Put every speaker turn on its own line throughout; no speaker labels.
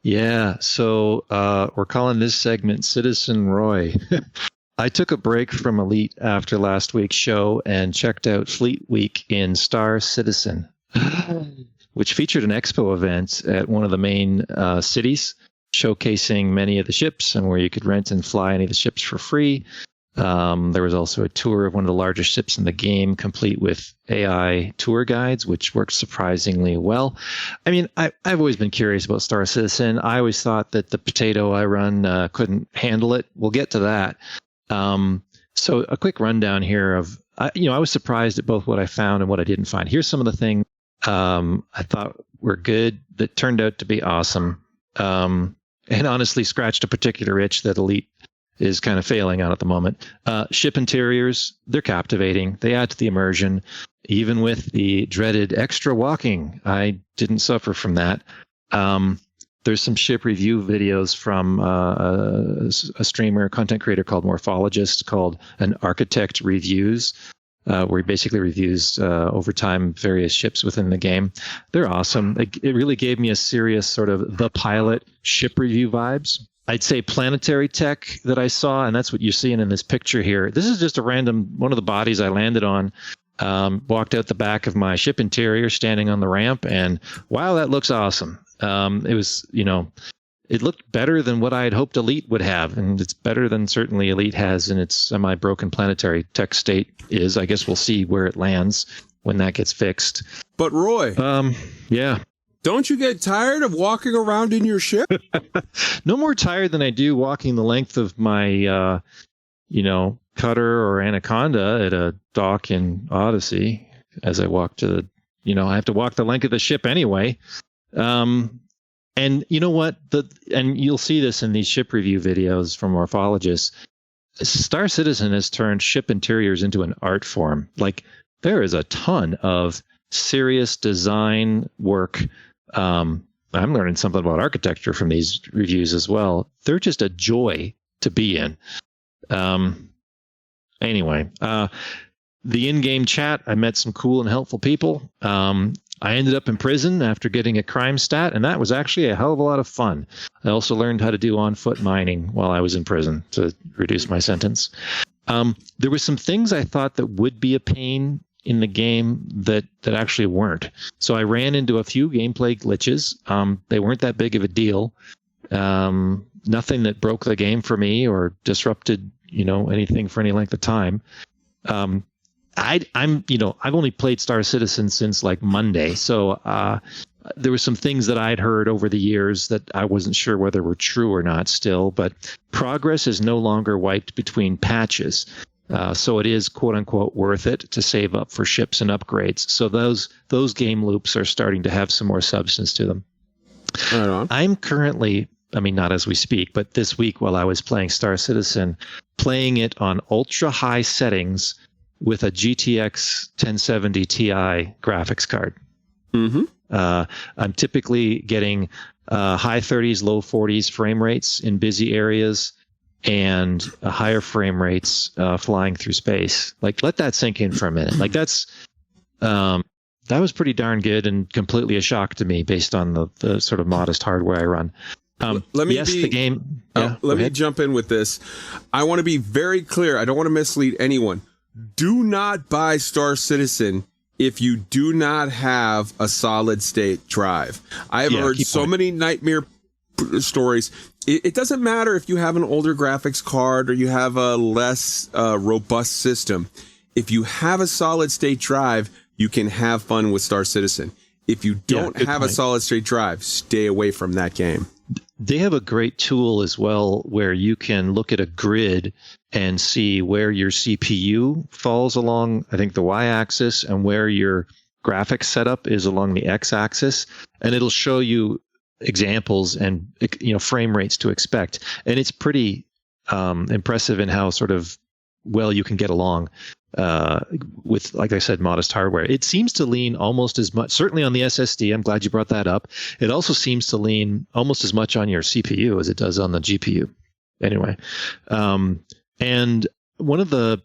Yeah, so we're calling this segment Citizen Roy. I took a break from Elite after last week's show and checked out Fleet Week in Star Citizen, which featured an expo event at one of the main cities, showcasing many of the ships and where you could rent and fly any of the ships for free. There was also a tour of one of the largest ships in the game, complete with AI tour guides, which worked surprisingly well. I mean, I've always been curious about Star Citizen. I always thought that the potato I run couldn't handle it. We'll get to that. So a quick rundown here of, I was surprised at both what I found and what I didn't find. Here's some of the things I thought were good that turned out to be awesome. And honestly scratched a particular itch that Elite is kind of failing on at the moment. Ship interiors, they're captivating. They add to the immersion. Even with the dreaded extra walking, I didn't suffer from that. There's some ship review videos from a streamer, content creator called Morphologist, called an Architect Reviews, where he basically reviews over time various ships within the game. They're awesome. It really gave me a serious sort of The Pilot ship review vibes. I'd say planetary tech that I saw, and that's what you're seeing in this picture here. This is just a random one of the bodies I landed on. Walked out the back of my ship interior, standing on the ramp, and wow, that looks awesome. It was, it looked better than what I had hoped Elite would have, and it's better than certainly Elite has in its semi-broken planetary tech state is. I guess we'll see where it lands when that gets fixed.
But Roy,
yeah.
Don't you get tired of walking around in your ship?
No more tired than I do walking the length of my, cutter or anaconda at a dock in Odyssey as I walk to the, I have to walk the length of the ship anyway. And you know what? And you'll see this in these ship review videos from morphologists. Star Citizen has turned ship interiors into an art form. Like, there is a ton of serious design work. I'm learning something about architecture from these reviews as well. They're just a joy to be in. Anyway, the in-game chat, I met some cool and helpful people. I ended up in prison after getting a crime stat, and that was actually a hell of a lot of fun. I also learned how to do on-foot mining while I was in prison to reduce my sentence. There were some things I thought that would be a pain in the game that actually weren't. So I ran into a few gameplay glitches. They weren't that big of a deal. Nothing that broke the game for me or disrupted, anything for any length of time. I've only played Star Citizen since like Monday. So there were some things that I'd heard over the years that I wasn't sure whether were true or not still, but progress is no longer wiped between patches. So it is, quote unquote, worth it to save up for ships and upgrades. So those game loops are starting to have some more substance to them.
Right on.
I'm currently, not as we speak, but this week while I was playing Star Citizen, playing it on ultra high settings with a GTX 1070 Ti graphics card. Mm-hmm. I'm typically getting high 30s, low 40s frame rates in busy areas, and higher frame rates flying through space. Like, let that sink in for a minute. Like, that was pretty darn good and completely a shock to me based on the sort of modest hardware I run.
Let me jump in with this. I want to be very clear. I don't want to mislead anyone. Do not buy Star Citizen if you do not have a solid state drive. I have heard so many nightmare stories. It doesn't matter if you have an older graphics card or you have a less robust system. If you have a solid state drive, you can have fun with Star Citizen. If you don't have a solid state drive, stay away from that game.
They have a great tool as well where you can look at a grid and see where your CPU falls along, I think, the y-axis, and where your graphics setup is along the x-axis, and it'll show you examples and frame rates to expect. And it's pretty impressive in how sort of well you can get along with, like I said, modest hardware. It seems to lean almost as much, certainly on the SSD. I'm glad you brought that up. It also seems to lean almost as much on your CPU as it does on the GPU. Anyway, and one of the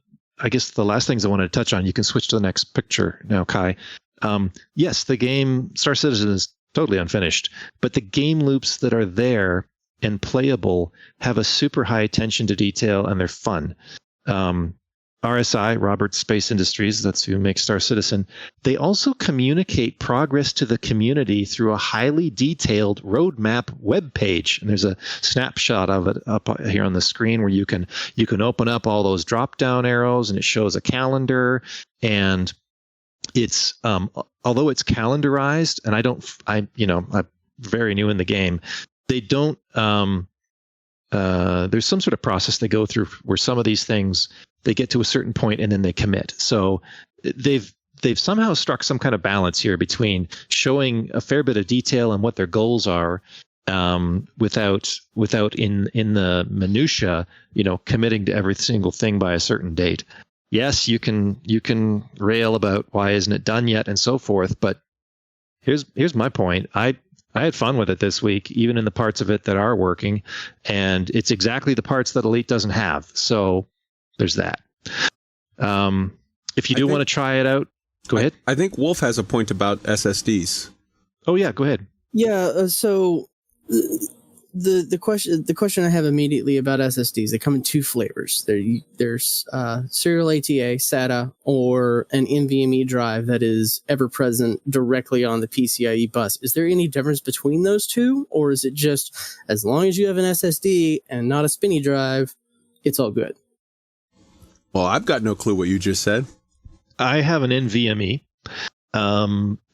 last things I wanted to touch on, you can switch to the next picture now, Kai. Yes, the game Star Citizen is totally unfinished. But the game loops that are there and playable have a super high attention to detail, and they're fun. RSI, Roberts Space Industries, that's who makes Star Citizen, they also communicate progress to the community through a highly detailed roadmap web page. And there's a snapshot of it up here on the screen where you can open up all those drop-down arrows, and it shows a calendar. And it's although it's calendarized, and I'm very new in the game, they don't there's some sort of process they go through where some of these things, they get to a certain point and then they commit. So they've somehow struck some kind of balance here between showing a fair bit of detail and what their goals are, without in the minutia, committing to every single thing by a certain date. Yes, you can rail about why isn't it done yet and so forth, but here's my point. I had fun with it this week, even in the parts of it that are working, and it's exactly the parts that Elite doesn't have. So there's that. If you do want to try it out, go ahead.
I think Wolf has a point about SSDs.
Oh yeah, go ahead.
Yeah. So the question I have immediately about SSDs, they come in two flavors. There's serial ATA, SATA, or an NVMe drive that is ever present directly on the PCIe bus. Is there any difference between those two, or is it just as long as you have an SSD and not a spinny drive, it's all good?
Well, I've got no clue what you just said.
I have an NVMe.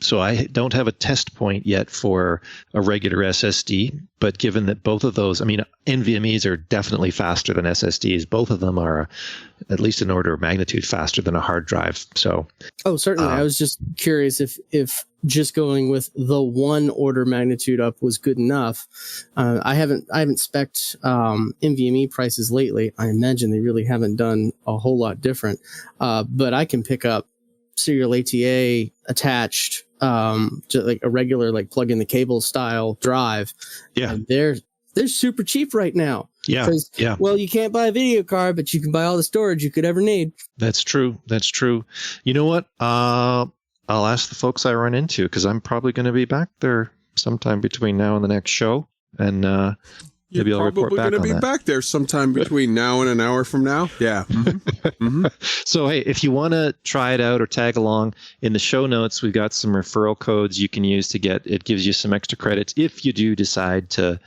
So I don't have a test point yet for a regular SSD, but given that both of those, NVMEs are definitely faster than SSDs. Both of them are at least an order of magnitude faster than a hard drive. So,
certainly. I was just curious if just going with the one order magnitude up was good enough. I haven't spec'd NVMe prices lately. I imagine they really haven't done a whole lot different. But I can pick up serial ATA attached, to like a regular, like plug in the cable style drive.
Yeah.
And they're super cheap right now.
Yeah. Yeah.
Well, you can't buy a video card, but you can buy all the storage you could ever need.
That's true. You know what? I'll ask the folks I run into, because I'm probably going to be back there sometime between now and the next show. And, maybe I'll report back on that. You're probably going to be
back there sometime between now and an hour from now. Yeah. Mm-hmm.
So, hey, if you want to try it out or tag along, in the show notes, we've got some referral codes you can use to get, it gives you some extra credits if you do decide to,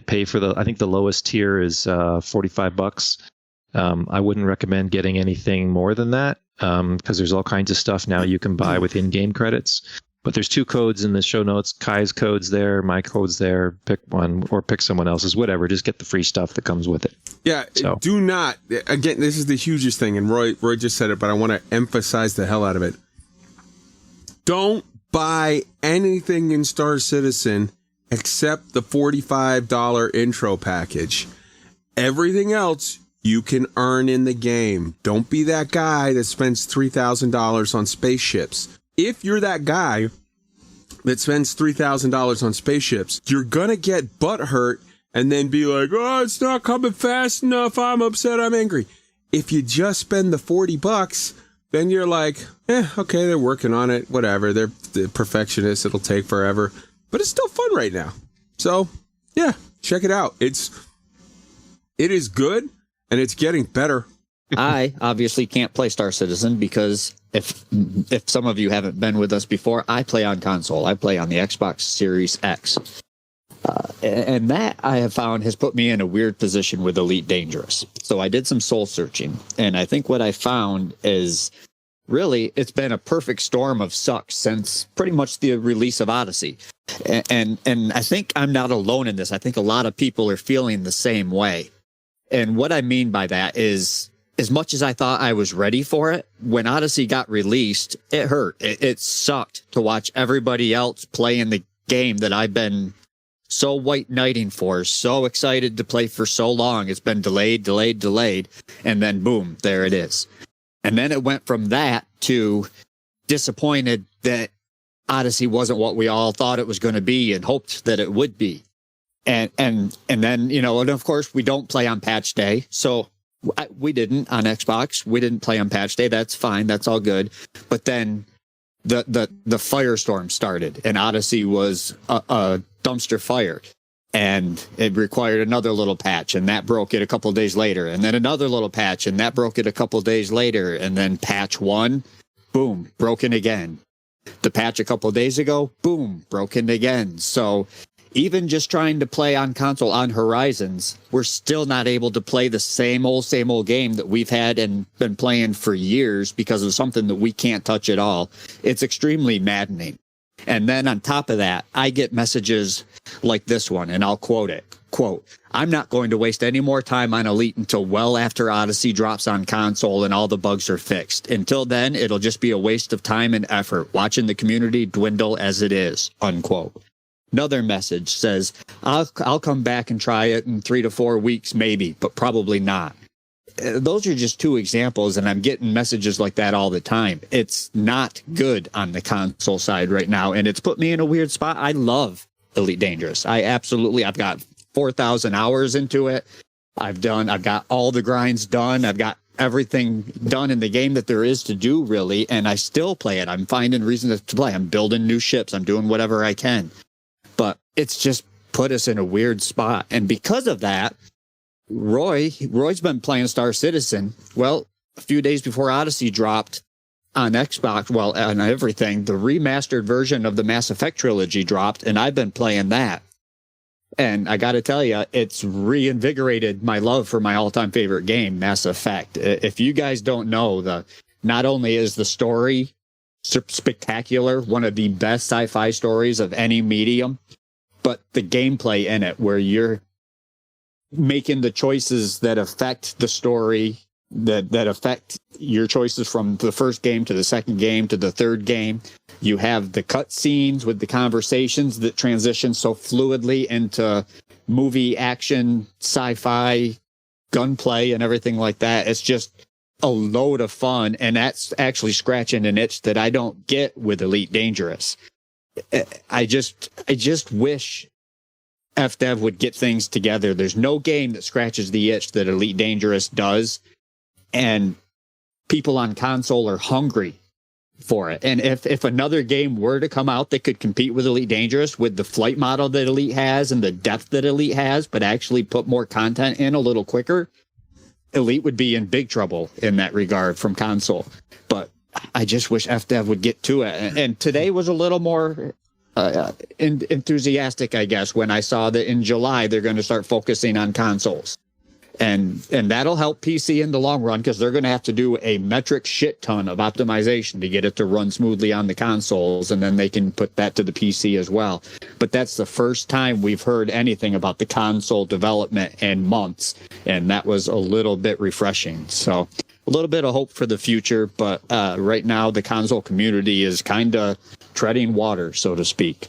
pay for I think the lowest tier is $45. I wouldn't recommend getting anything more than that, because there's all kinds of stuff now you can buy with in-game credits. But there's two codes in the show notes. Kai's code's there, my code's there. Pick one or pick someone else's, whatever. Just get the free stuff that comes with it.
Yeah, so. Do not, again, this is the hugest thing, and Roy just said it, but I want to emphasize the hell out of it. Don't buy anything in Star Citizen except the $45 intro package. Everything else you can earn in the game. Don't be that guy that spends $3,000 on spaceships. If you're that guy that spends $3,000 on spaceships, you're going to get butthurt and then be like, oh, it's not coming fast enough. I'm upset. I'm angry. If you just spend the $40, then you're like, okay, they're working on it. Whatever. They're perfectionists. It'll take forever. But it's still fun right now. So, yeah, check it out. It is good, and it's getting better.
I obviously can't play Star Citizen because if some of you haven't been with us before, I play on console. I play on the Xbox Series X. And that I have found has put me in a weird position with Elite Dangerous. So I did some soul searching, and I think what I found is really it's been a perfect storm of sucks since pretty much the release of Odyssey. And I think I'm not alone in this. I think a lot of people are feeling the same way. And what I mean by that is, as much as I thought I was ready for it, when Odyssey got released, it hurt. It sucked to watch everybody else play in the game that I've been so white knighting for, so excited to play for so long. It's been delayed. And then boom, there it is. And then it went from that to disappointed that Odyssey wasn't what we all thought it was going to be and hoped that it would be. And then, and of course we don't play on patch day. So we didn't on Xbox. We didn't play on patch day. That's fine. That's all good. But then the firestorm started, and Odyssey was a dumpster fire. And it required another little patch, and that broke it a couple days later. And then another little patch, and that broke it a couple days later. And then patch 1, boom, broken again. The patch a couple days ago, boom, broken again. So even just trying to play on console on Horizons, we're still not able to play the same old game that we've had and been playing for years because of something that we can't touch at all. It's extremely maddening. And then on top of that, I get messages like this one, and I'll quote it. Quote, I'm not going to waste any more time on Elite until well after Odyssey drops on console and all the bugs are fixed. Until then, it'll just be a waste of time and effort watching the community dwindle as it is, unquote. Another message says, I'll come back and try it in 3 to 4 weeks, maybe, but probably not. Those are just 2 examples, and I'm getting messages like that all the time. It's not good on the console side right now, and it's put me in a weird spot. I love Elite Dangerous. I've got 4,000 hours into it. I've got all the grinds done. I've got everything done in the game that there is to do, really, and I still play it. I'm finding reasons to play. I'm building new ships. I'm doing whatever I can. But it's just put us in a weird spot, and because of that, Roy's been playing Star Citizen. Well, a few days before Odyssey dropped on Xbox, well, on everything, the remastered version of the Mass Effect trilogy dropped, and I've been playing that. And I got to tell you, it's reinvigorated my love for my all-time favorite game, Mass Effect. If you guys don't know, not only is the story spectacular, one of the best sci-fi stories of any medium, but the gameplay in it, where you're making the choices that affect the story, that affect your choices from the first game to the second game to the third game. You have the cut scenes with the conversations that transition so fluidly into movie action, sci-fi, gunplay, and everything like that. It's just a load of fun, and that's actually scratching an itch that I don't get with Elite Dangerous. I just wish FDev would get things together. There's no game that scratches the itch that Elite Dangerous does, and people on console are hungry for it. And if another game were to come out that could compete with Elite Dangerous with the flight model that Elite has and the depth that Elite has, but actually put more content in a little quicker, Elite would be in big trouble in that regard from console. But I just wish FDev would get to it. And today was a little more enthusiastic, I guess, when I saw that in July they're going to start focusing on consoles. And that'll help PC in the long run, because they're going to have to do a metric shit ton of optimization to get it to run smoothly on the consoles, and then they can put that to the PC as well. But that's the first time we've heard anything about the console development in months, and that was a little bit refreshing. So a little bit of hope for the future, but right now the console community is kind of treading water, so to speak.